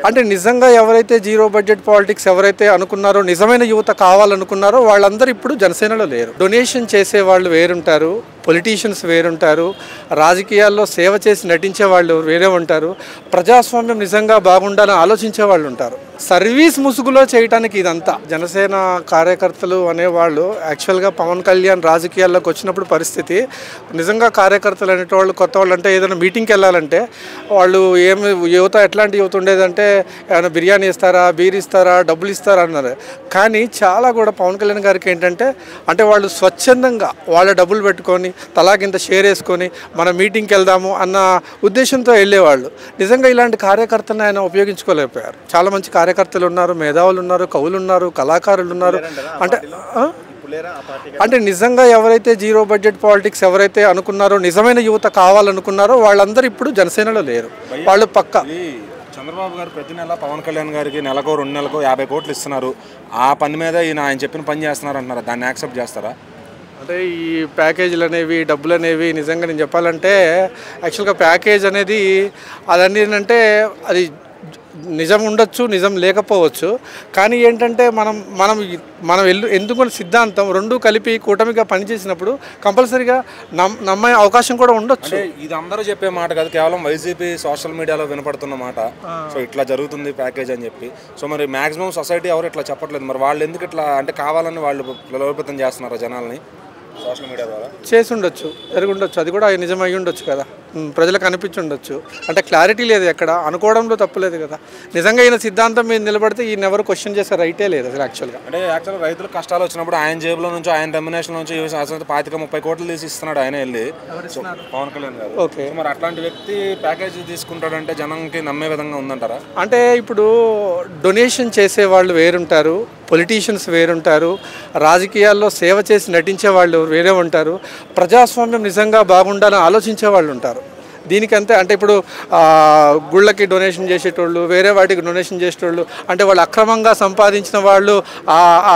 అంటే నిజంగా ఎవరైతే జీరో బడ్జెట్ పాలిటిక్స్ ఎవరైతే అనుకున్నారో, నిజమైన యువత కావాలనుకున్నారో వాళ్ళందరూ ఇప్పుడు జనసేనలో లేరు. డొనేషన్ చేసే వాళ్ళు వేరుంటారు, పొలిటీషియన్స్ వేరుంటారు, రాజకీయాల్లో సేవ చేసి నటించే వాళ్ళు వేరే ఉంటారు, ప్రజాస్వామ్యం నిజంగా బాగుండాలని ఆలోచించే వాళ్ళు ఉంటారు. సర్వీస్ ముసుగులో చేయడానికి ఇదంతా. జనసేన కార్యకర్తలు అనేవాళ్ళు యాక్చువల్గా పవన్ కళ్యాణ్ రాజకీయాల్లోకి వచ్చినప్పుడు పరిస్థితి నిజంగా కార్యకర్తలు అనేటవాళ్ళు కొత్త వాళ్ళు అంటే ఏదైనా మీటింగ్కి వెళ్ళాలంటే వాళ్ళు యువత ఎట్లాంటి యువత ఉండేదంటే ఏమైనా బిర్యానీ ఇస్తారా, బీర్ ఇస్తారా, డబ్బులు ఇస్తారా అన్నారు. కానీ చాలా కూడా పవన్ కళ్యాణ్ గారికి ఏంటంటే అంటే వాళ్ళు స్వచ్ఛందంగా వాళ్ళ డబ్బులు పెట్టుకొని తలాకింత షేర్ వేసుకొని మన మీటింగ్కి వెళ్దాము అన్న ఉద్దేశంతో వెళ్ళేవాళ్ళు. నిజంగా ఇలాంటి కార్యకర్తలను ఆయన ఉపయోగించుకోలేకపోయారు. చాలా మంచి కార్యకర్తలు ఉన్నారు, మేధావులు ఉన్నారు, కవులు ఉన్నారు, కళాకారులు ఉన్నారు. అంటే నిజంగా ఎవరైతే జీరో బడ్జెట్ పాలిటిక్స్ ఎవరైతే అనుకున్నారో, నిజమైన యువత కావాలనుకున్నారో వాళ్ళందరూ ఇప్పుడు జనసేనలో లేరు. వాళ్ళు పక్క చంద్రబాబు గారు ప్రతి నెల పవన్ కళ్యాణ్ గారికి నెలకో 2 నెలలకు 50 కోట్లు ఇస్తున్నారు. ఆ పని మీద ఆయన చెప్పిన పని చేస్తున్నారు అంటున్నారు. దాన్ని యాక్సెప్ట్ చేస్తారా? అంటే ఈ ప్యాకేజీలు అనేవి, డబ్బులు అనేవి నిజంగా నేను చెప్పాలంటే యాక్చువల్గా ప్యాకేజ్ అనేది అదన్నీ ఏంటంటే అది నిజం ఉండొచ్చు, నిజం లేకపోవచ్చు. కానీ ఏంటంటే మనం ఎందుకు సిద్ధాంతం రెండు కలిపి కూటమిగా పనిచేసినప్పుడు కంపల్సరీగా నమ్మే అవకాశం కూడా ఉండొచ్చు. ఇది అందరూ చెప్పే మాట కాదు, కేవలం వైసీపీ సోషల్ మీడియాలో వినపడుతున్న మాట. సో ఇట్లా జరుగుతుంది ప్యాకేజ్ అని చెప్పి. సో మరి మ్యాక్సిమం సొసైటీ ఎవరు ఇట్లా చెప్పట్లేదు. మరి వాళ్ళు ఎందుకు ఇట్లా అంటే కావాలని వాళ్ళు బలోపేతం చేస్తున్నారు జనాల్ని సోషల్ మీడియా ద్వారా? చేసి ఉండొచ్చు, జరిగి ఉండొచ్చు, అది కూడా నిజం అయ్యి ఉండొచ్చు కదా, ప్రజలకు అనిపించి ఉండొచ్చు. అంటే క్లారిటీ లేదు, ఎక్కడ అనుకోవడంలో తప్పులేదు కదా. నిజంగా ఈయన సిద్ధాంతం మీద నిలబడితే ఈయన ఎవరు క్వశ్చన్ చేసే రైటే లేదు అసలు. యాక్చువల్గా రైతులకు కష్టాలు వచ్చినప్పుడు ఆయన జేబులో నుంచి, ఆయన రెమ్యునేషన్ నుంచి 25-30 కోట్లు తీసి ఇస్తున్నాడు ఆయన వెళ్ళి పవన్ కళ్యాణ్ గారు. ఓకే, మరి అట్లాంటి వ్యక్తి ప్యాకేజ్ తీసుకుంటాడంటే జనంకి నమ్మే విధంగా ఉందంటారా? అంటే ఇప్పుడు డొనేషన్ చేసే వాళ్ళు వేరుంటారు, పొలిటీషియన్స్ వేరుంటారు, రాజకీయాల్లో సేవ చేసి నటించే వాళ్ళు వేరే ఉంటారు, ప్రజాస్వామ్యం నిజంగా బాగుండాలని ఆలోచించే వాళ్ళు ఉంటారు. దీనికంతే అంటే ఇప్పుడు గుళ్ళకి డొనేషన్ చేసేటోళ్ళు, వేరే వాటికి డొనేషన్ చేసేటోళ్ళు అంటే వాళ్ళు అక్రమంగా సంపాదించిన వాళ్ళు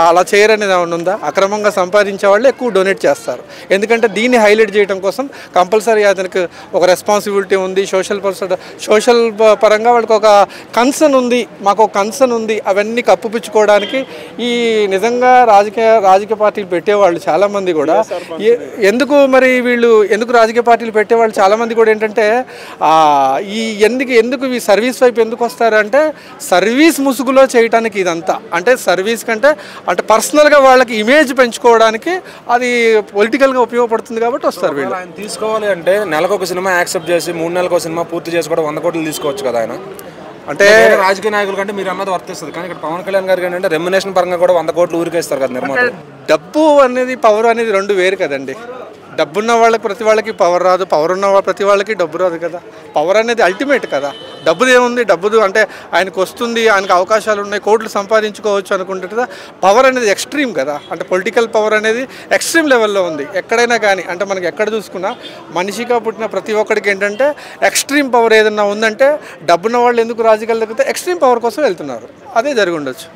అలా చేయరనేది ఏమైనా ఉందా? అక్రమంగా సంపాదించే వాళ్ళు ఎక్కువ డొనేట్ చేస్తారు. ఎందుకంటే దీన్ని హైలైట్ చేయడం కోసం కంపల్సరీ అతనికి ఒక రెస్పాన్సిబిలిటీ ఉంది, సోషల్ పరంగా వాళ్ళకి ఒక కన్సర్న్ ఉంది, మాకు ఒక కన్సర్న్ ఉంది. అవన్నీ కప్పుపుచ్చుకోవడానికి ఈ నిజంగా రాజకీయ పార్టీలు పెట్టేవాళ్ళు చాలామంది కూడా ఎందుకు రాజకీయ పార్టీలు పెట్టేవాళ్ళు చాలామంది కూడా ఏంటంటే ఎందుకు ఈ సర్వీస్ వైపు ఎందుకు వస్తారంటే సర్వీస్ ముసుగులో చేయడానికి ఇదంతా. అంటే సర్వీస్ కంటే అంటే పర్సనల్గా వాళ్ళకి ఇమేజ్ పెంచుకోవడానికి అది పొలిటికల్గా ఉపయోగపడుతుంది కాబట్టి వస్తారు వీళ్ళు. ఆయన తీసుకోవాలి అంటే నెలకు ఒక సినిమా యాక్సెప్ట్ చేసి 3 నెలలకు ఒక సినిమా పూర్తి చేసి కూడా 100 కోట్లు తీసుకోవచ్చు కదా ఆయన. అంటే రాజకీయ నాయకుల కంటే మీరు అన్నది వర్తిస్తుంది. కానీ ఇక్కడ పవన్ కళ్యాణ్ గారికి ఏంటంటే రెమ్యునేషన్ పరంగా కూడా 100 కోట్లు ఊరికేస్తారు కదా నిర్మాత. డబ్బు అనేది పవర్ అనేది రెండు వేరు కదండి. డబ్బున్న వాళ్ళకి ప్రతి వాళ్ళకి పవర్ రాదు, పవర్ ఉన్న ప్రతి వాళ్ళకి డబ్బు రాదు కదా. పవర్ అనేది అల్టిమేట్ కదా. డబ్బుది ఏముంది, డబ్బుది అంటే ఆయనకు వస్తుంది, ఆయనకు అవకాశాలు ఉన్నాయి, కోట్లు సంపాదించుకోవచ్చు అనుకుంటే కదా. పవర్ అనేది ఎక్స్ట్రీమ్ కదా. అంటే పొలిటికల్ పవర్ అనేది ఎక్స్ట్రీమ్ లెవెల్లో ఉంది ఎక్కడైనా కానీ. అంటే మనకి ఎక్కడ చూసుకున్నా మనిషిగా పుట్టిన ప్రతి ఒక్కడికి ఏంటంటే ఎక్స్ట్రీమ్ పవర్ ఏదన్నా ఉందంటే డబ్బున్న వాళ్ళు ఎందుకు రాజకీయాలు తగ్గితే ఎక్స్ట్రీమ్ పవర్ కోసం వెళ్తున్నారు. అదే జరిగి ఉండొచ్చు.